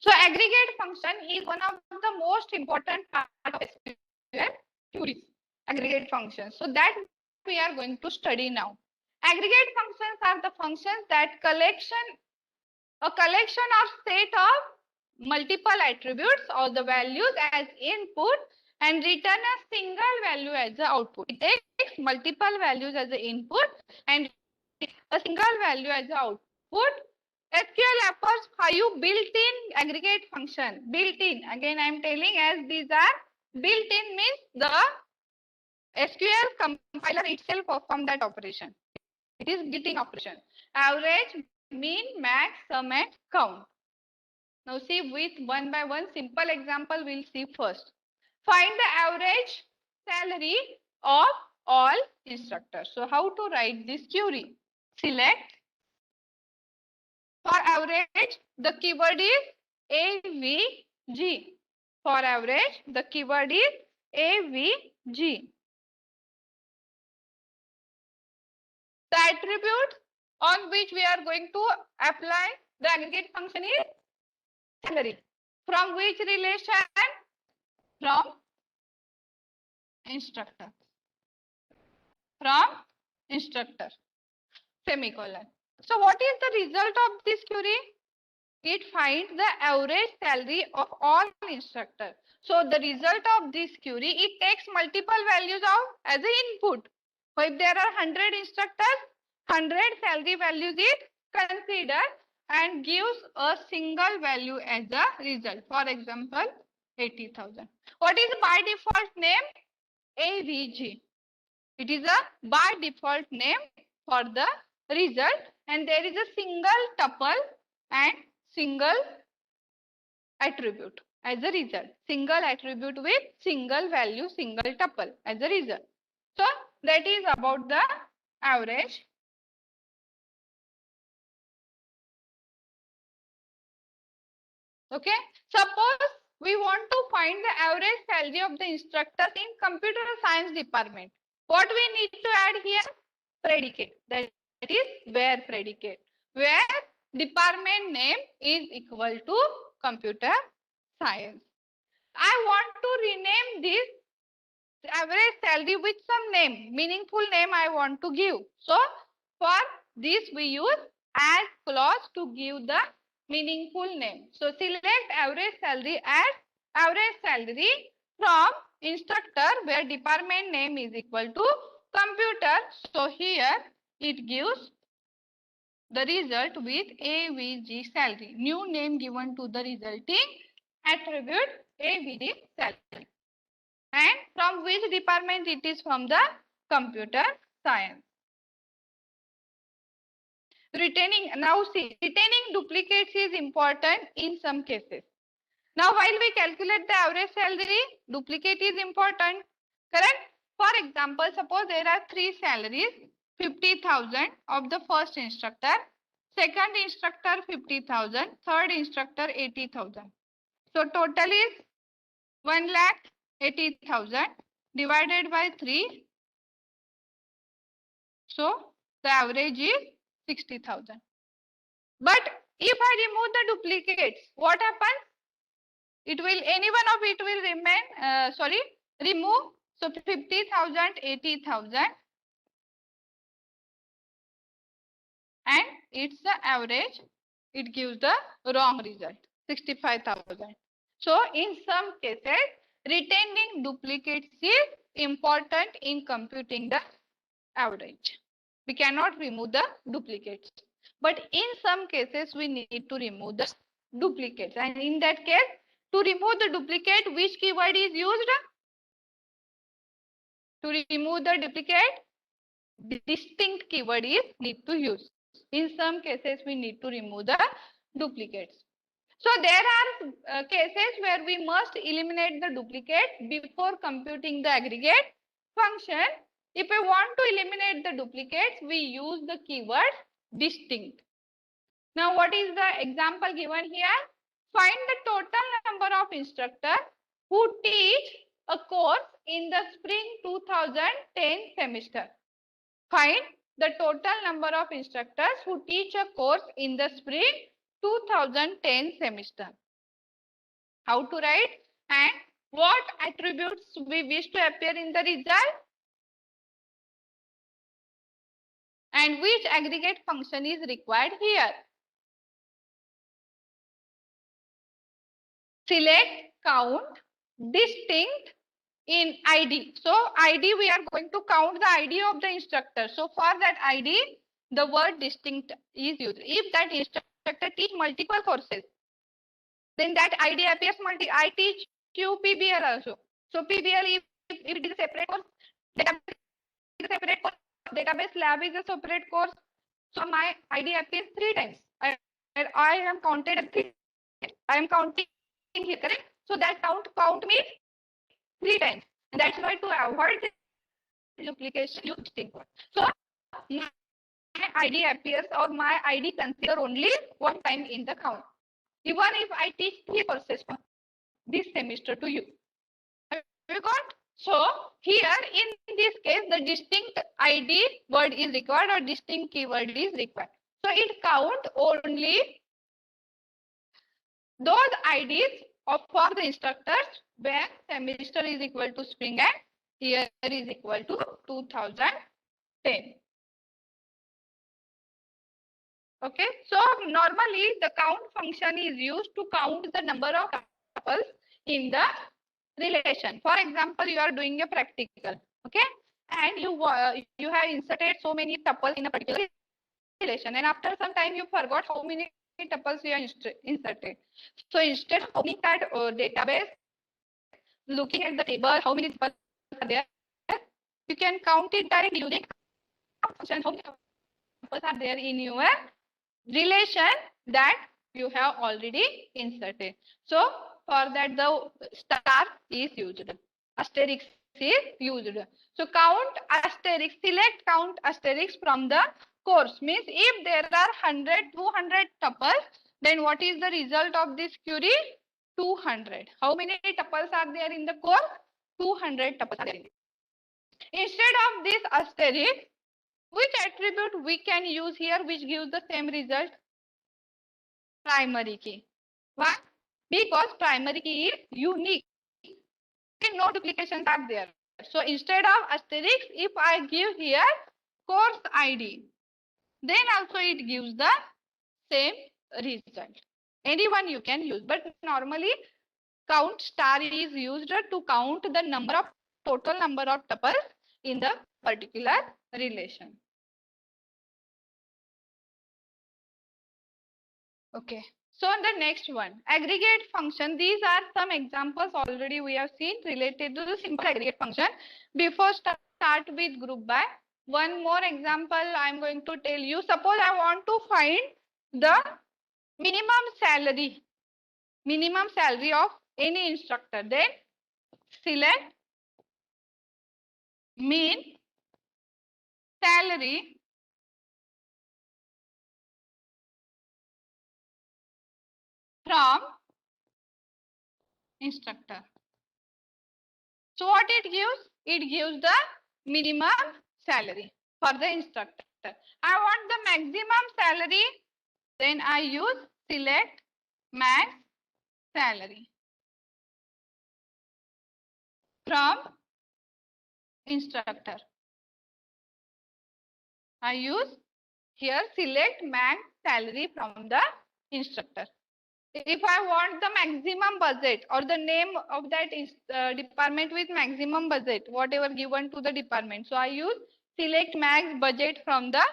So aggregate function is one of the most important part of SQL queries. Aggregate functions. So that we are going to study now. Aggregate functions are the functions that a collection or set of multiple attributes or the values as input and return a single value as the output. It takes multiple values as the input and a single value as the output. SQL offers 5 built-in aggregate function. Built-in. Again, I am telling as these are built-in means the SQL compiler itself perform that operation. It is built-in operation. Average, mean, max, sum and count. Now see with one by one simple example we'll see first. Find the average salary of all instructors. So how to write this query? Select. For average, the keyword is AVG. For average, the keyword is AVG. The attribute on which we are going to apply the aggregate function is salary. From which relation? From instructor. From instructor. Semicolon. So what is the result of this query? It finds the average salary of all instructors. So the result of this query, it takes multiple values out as an input. So if there are 100 instructors, 100 salary values is considered and gives a single value as a result. For example, 80,000. What is by default name? AVG. It is a by default name for the result and there is a single tuple and single attribute as a result. Single attribute with single value, single tuple as a result. So that is about the average. Okay. Suppose we want to find the average salary of the instructors in computer science department. What we need to add here? Predicate. That is where predicate. Where department name is equal to computer science. I want to rename this average salary with some name, meaningful name I want to give. So for this we use as clause to give the meaningful name. So select average salary as average salary from instructor where department name is equal to computer. So here it gives the result with AVG salary. New name given to the resulting attribute AVG salary. And from which department it is? From the computer science. Now see, retaining duplicates is important in some cases. Now while we calculate the average salary, duplicate is important, correct? For example, suppose there are 3 salaries, 50,000 of the first instructor, second instructor 50,000, third instructor 80,000. So total is 1,80,000 divided by 3. So the average is 60,000. But if I remove the duplicates, what happens? It will, any one of it will remain, remove. So 50,000, 80,000 and it's the average. It gives the wrong result, 65,000. So in some cases, retaining duplicates is important in computing the average. We cannot remove the duplicates. But in some cases, we need to remove the duplicates. And in that case, to remove the duplicate, which keyword is used? To remove the duplicate, distinct keyword is need to use. In some cases, we need to remove the duplicates. So there are cases where we must eliminate the duplicate before computing the aggregate function. If we want to eliminate the duplicates, we use the keyword distinct. Now what is the example given here? Find the total number of instructors who teach a course in the spring 2010 semester. Find the total number of instructors who teach a course in the spring 2010 semester. How to write and what attributes we wish to appear in the result and which aggregate function is required here. Select, count, distinct in ID. So ID, we are going to count the ID of the instructor. So for that ID, the word distinct is used. If that instructor teach multiple courses, then that ID appears multi. I teach you PBL also. So PBL, if it is a separate course, database is a separate course, database lab is a separate course. So my ID appears 3 times. I am counted 3. I am counting here, correct? So that count means 3 times. And that's why to avoid duplication, use distinct word. So my ID appears or my ID consider only 1 time in the count. Even if I teach 3 courses this semester to you. Have you got? So here in this case, the distinct ID word is required or distinct keyword is required. So it count only those IDs for the instructors when semester is equal to spring and year is equal to 2010. Okay, so normally the count function is used to count the number of tuples in the relation. For example, you are doing a practical, okay, and you have inserted so many tuples in a particular relation, and after some time you forgot how many tuples you have inserted. So instead of opening that database, looking at the table, how many tuples are there, you can count it directly using function. How many tuples are there in your relation that you have already inserted. So for that the star is used, asterisk is used. So count asterisk, select count asterisk from the course means if there are 100, 200 tuples, then what is the result of this query? 200. How many tuples are there in the course? 200 tuples are there. Instead of this asterisk, which attribute we can use here which gives the same result? Primary key. Why? Because primary key is unique. No duplications are there. So instead of asterisk, if I give here course ID, then also it gives the same result. Anyone you can use, but normally count star is used to count the number of total number of tuples in the particular relation. Okay. So the next one, aggregate function. These are some examples already we have seen related to the simple aggregate function. Before start with group by, one more example I am going to tell you. Suppose I want to find the minimum salary of any instructor. Then select min salary from instructor. So what it gives? It gives the minimum salary for the instructor. I want the maximum salary, then I use select max salary from instructor. I use here select max salary from the instructor. If I want the maximum budget or the name of that department with maximum budget, whatever given to the department, so I use select max budget from the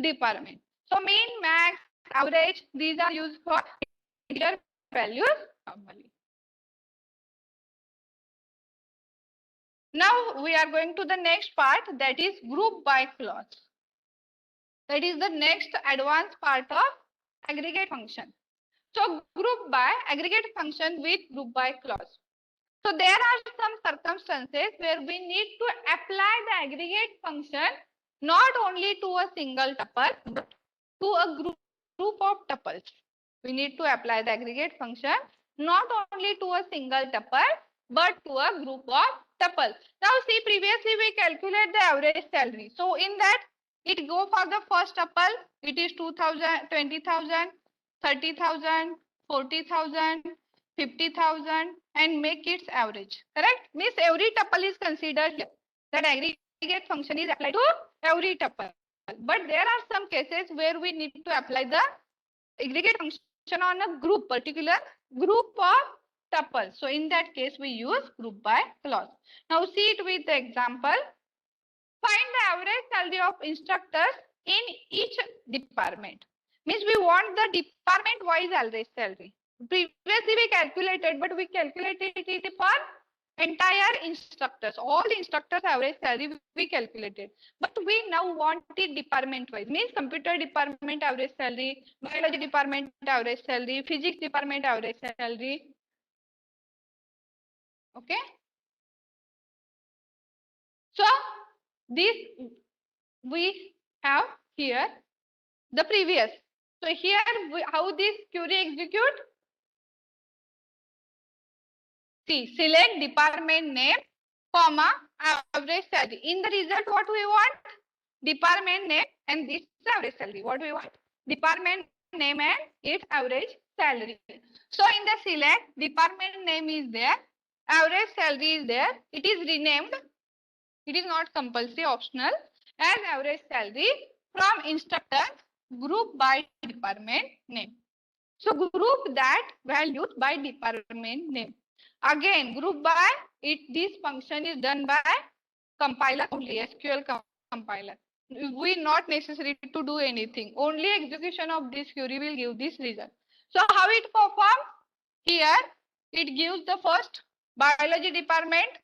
department. So mean, max, average, these are used for integer values normally. Now we are going to the next part, that is group by clause. That is the next advanced part of aggregate function. So group by aggregate function with group by clause. So there are some circumstances where we need to apply the aggregate function not only to a single tuple but to a group of tuples. We need to apply the aggregate function not only to a single tuple but to a group of tuples. Now see, previously we calculate the average salary. So in that it go for the first tuple, it is 2000, 20,000, 30,000, 40,000, 50,000 and make its average. Correct? Means every tuple is considered here. That aggregate function is applied to every tuple. But there are some cases where we need to apply the aggregate function on a group, particular group of tuples. So in that case, we use group by clause. Now see it with the example. Find the average salary of instructors in each department. Means we want the department wise average salary. Previously we calculated, but we calculated it for entire instructors. All the instructors average salary we calculated. But we now want it department wise. Means computer department average salary, biology department average salary, physics department average salary. Okay. So this we have here the previous. So here how this query execute? See, select department name, comma, average salary. In the result, what we want? Department name and this average salary. What we want? Department name and its average salary. So in the select, department name is there, average salary is there. It is renamed. It is not compulsory, optional as average salary from instructor, group by department name. So group that values by department name. Again, group by it. This function is done by compiler only, SQL compiler. We not necessary to do anything. Only execution of this query will give this result. So how it performs? Here it gives the first biology department.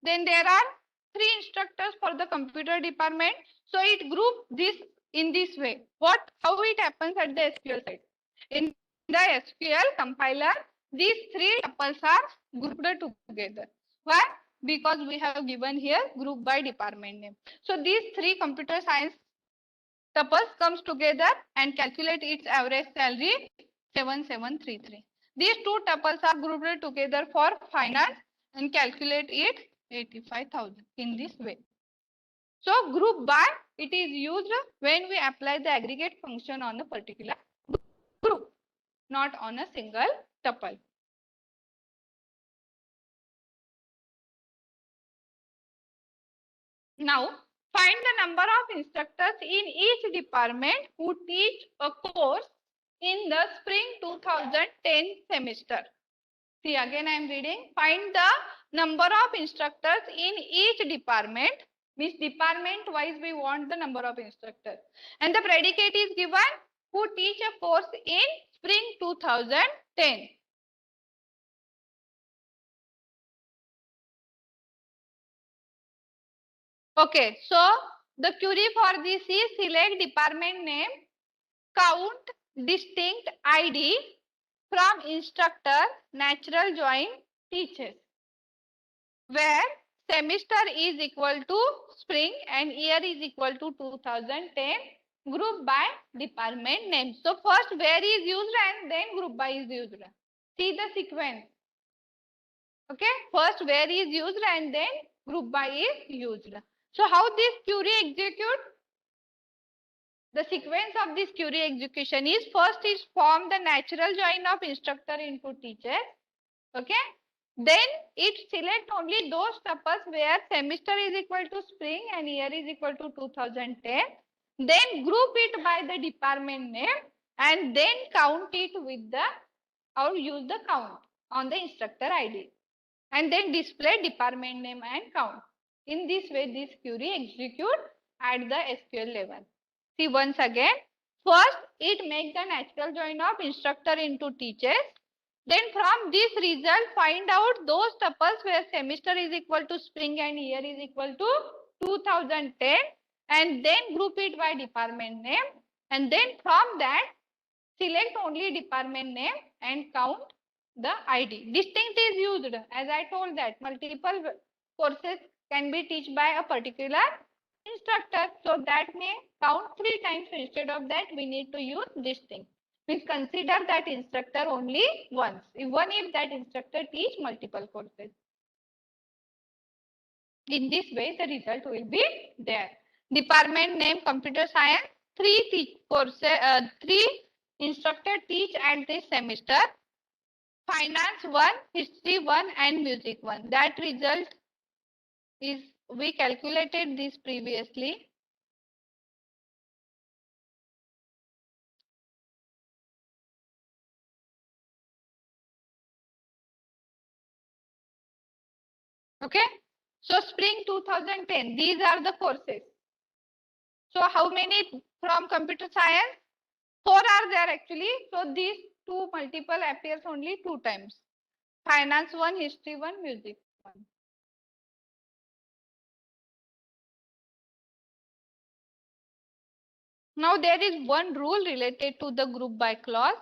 Then there are 3 instructors for the computer department. So it groups this in this way. How it happens at the SQL side? In the SQL compiler, these 3 tuples are grouped together. Why? Because we have given here group by department name. So these 3 computer science tuples comes together and calculate its average salary 7733. These 2 tuples are grouped together for finance and calculate it 85,000 in this way. So group by it is used when we apply the aggregate function on a particular group, not on a single tuple. Now find the number of instructors in each department who teach a course in the spring 2010 semester. See, again I am reading. Find the number of instructors in each department. Means department wise we want the number of instructors. And the predicate is given who teach a course in spring 2010. Okay, so the query for this is select department name, count distinct ID from instructor, natural join teachers, where semester is equal to spring and year is equal to 2010, group by department name. So first where is used and then group by is used. See the sequence. Okay, first where is used and then group by is used. So how this query execute? The sequence of this query execution is first is form the natural join of instructor into teacher. Okay. Then it select only those tuples where semester is equal to spring and year is equal to 2010. Then group it by the department name and then count it with the or use the count on the instructor ID. And then display department name and count. In this way, this query execute at the SQL level. See once again, first it make the natural join of instructor into teachers. Then from this result, find out those tuples where semester is equal to spring and year is equal to 2010 and then group it by department name. And then from that, select only department name and count the ID. Distinct is used, as I told that multiple courses can be taught by a particular instructor. So that may count 3 times. So instead of that, we need to use distinct. Means consider that instructor only once, even if that instructor teach multiple courses. In this way, the result will be there. Department name computer science, 3 courses, 3 instructor teach at this semester. finance 1, history 1 and music 1. That result is, we calculated this previously. Okay. So spring 2010, these are the courses. So how many from computer science? 4 are there actually. So these two multiple appears only 2 times. Finance 1, history 1, music 1. Now there is one rule related to the group by clause.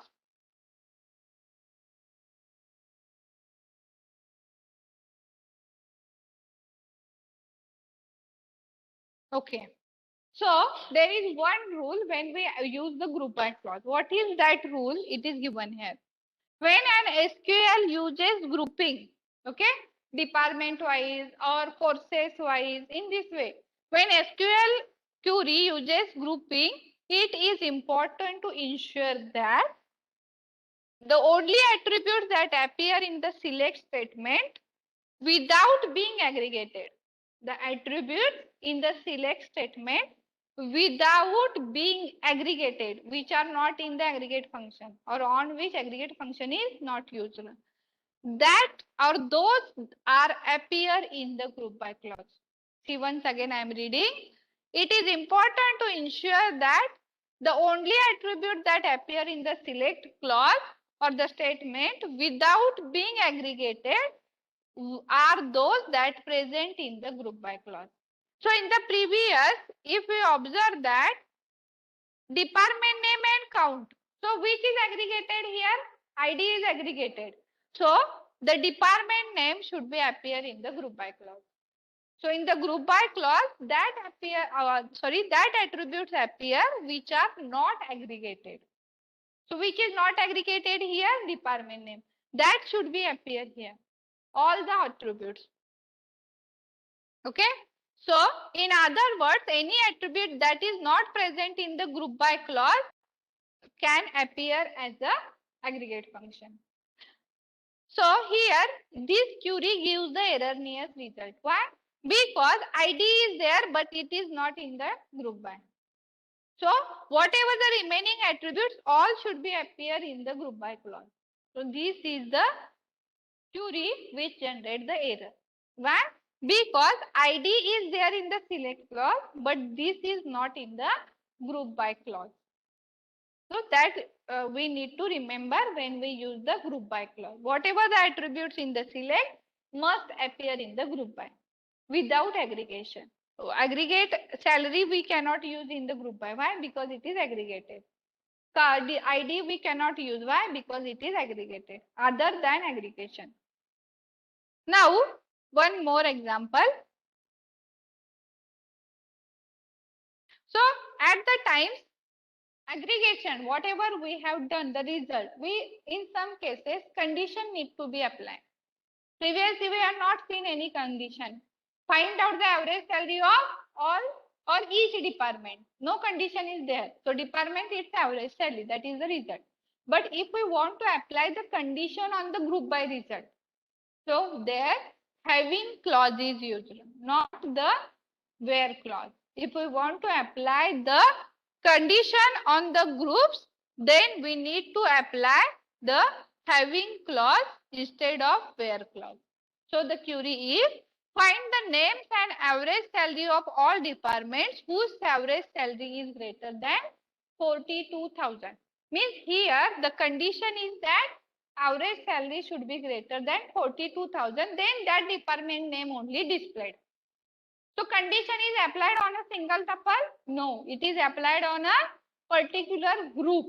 Okay. So there is one rule when we use the group by clause. What is that rule? It is given here. When an SQL uses grouping, okay, department wise or courses wise, in this way, when SQL query uses grouping, it is important to ensure that the only attributes that appear in the select statement without being aggregated, the attributes in the select statement without being aggregated, which are not in the aggregate function or on which aggregate function is not used, that or those are appear in the group by clause. See, once again I am reading. It is important to ensure that the only attribute that appear in the select clause or the statement without being aggregated are those that present in the group by clause. So in the previous, if we observe that department name and count. So which is aggregated here? ID is aggregated. So the department name should be appear in the group by clause. So in the group by clause that appear, that attributes appear which are not aggregated. So which is not aggregated here? Department name. That should be appear here. All the attributes. Okay. So in other words, any attribute that is not present in the group by clause can appear as a aggregate function. So here this query gives the erroneous result. Why? Because ID is there but it is not in the group by. So whatever the remaining attributes all should be appear in the group by clause. So this is the query which generate the error. Why? Because ID is there in the select clause but this is not in the group by clause. So that we need to remember when we use the group by clause. Whatever the attributes in the select must appear in the group by without aggregation. So aggregate salary we cannot use in the group by. Why? Because it is aggregated. The ID we cannot use. Why? Because it is aggregated other than aggregation. Now one more example. So at the times aggregation, whatever we have done, the result, we in some cases condition need to be applied. Previously we have not seen any condition. Find out the average salary of all or each department. No condition is there. So department is average salary, that is the result. But if we want to apply the condition on the group by result, so there having clause is used, not the where clause. If we want to apply the condition on the groups, then we need to apply the having clause instead of where clause. So the query is find the names and average salary of all departments whose average salary is greater than 42,000. Means here the condition is that average salary should be greater than 42,000, then that department name only displayed. So condition is applied on a single tuple? No, it is applied on a particular group.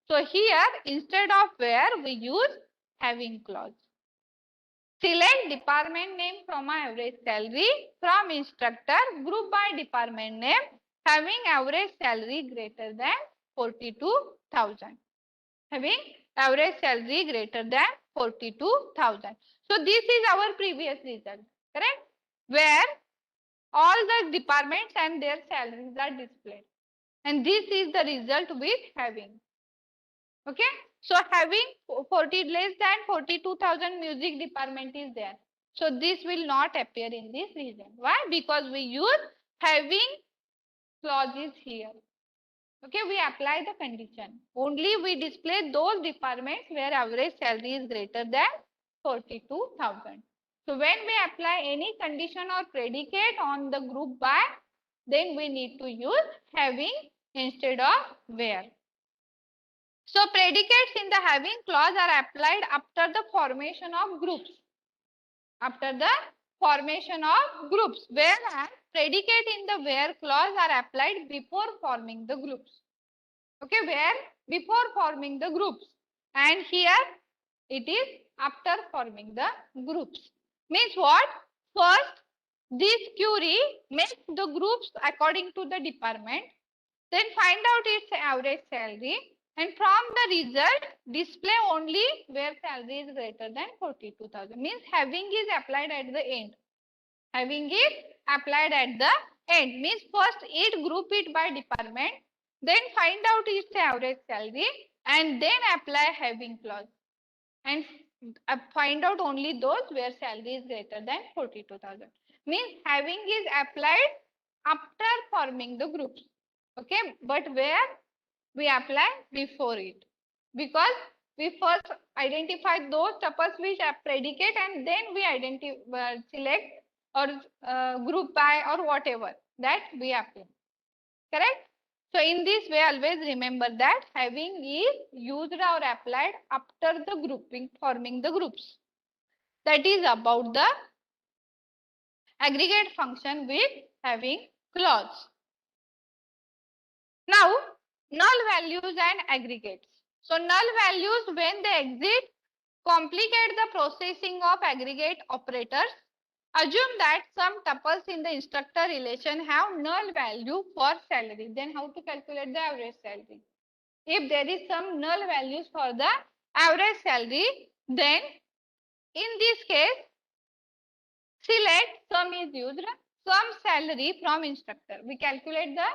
So here instead of where we use having clause. Select department name from average salary from instructor group by department name having average salary greater than 42,000. Having average salary greater than 42,000. So this is our previous result, correct? Where all the departments and their salaries are displayed. And this is the result with having. Okay. So having 40 less than 42,000 music department is there. So this will not appear in this region. Why? Because we use having clauses here. Okay, we apply the condition. Only we display those departments where average salary is greater than 42,000. So when we apply any condition or predicate on the group by, then we need to use having instead of where. So predicates in the having clause are applied after the formation of groups. After the formation of groups, whereas predicate in the where clause are applied before forming the groups. Okay, where before forming the groups, and here it is after forming the groups. Means what? First, this query makes the groups according to the department, then find out its average salary, and from the result display only where salary is greater than 42,000. Means having is applied at the end. Having is applied at the end. Means first it group it by department, then find out its average salary, and then apply having clause, and find out only those where salary is greater than 42,000. Means having is applied after forming the groups. Okay, but where we apply before it, because we first identify those tuples which are predicate, and then we select or group by or whatever that we apply. Correct? So in this way, always remember that having is used or applied after the grouping, forming the groups. That is about the aggregate function with having clause. Now, null values and aggregates. So null values, when they exist, complicate the processing of aggregate operators. Assume that some tuples in the instructor relation have null value for salary. Then how to calculate the average salary? If there is some null values for the average salary, then in this case, select sum is used, sum salary from instructor. We calculate the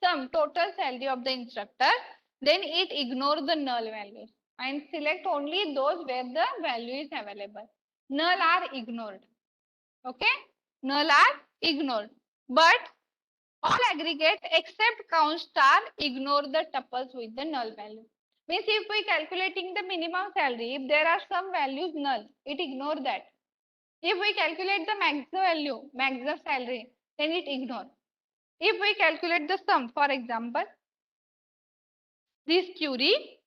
sum total salary of the instructor, then it ignore the null values and select only those where the value is available. Null are ignored. Okay, null are ignored, but all aggregate except count star ignore the tuples with the null value. Means if we calculating the minimum salary, if there are some values null, it ignore that. If we calculate the maximum salary, then it ignore. If we calculate the sum, for example, this query,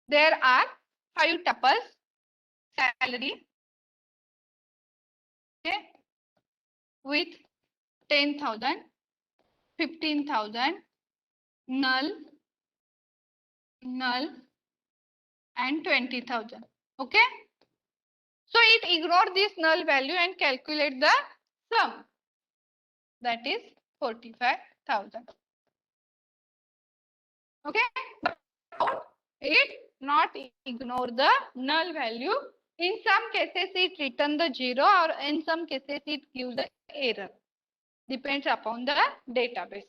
there are 5 tuples salary, okay, with 10,000, 15,000, null, and 20,000. Okay. So it ignore this null value and calculate the sum, that is 45,000. Okay, but it not ignore the null value. In some cases it return the 0, or in some cases it gives the error. Depends upon the database.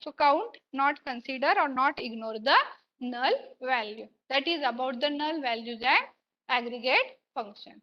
So count not consider or not ignore the null value. That is about the null values and aggregate function.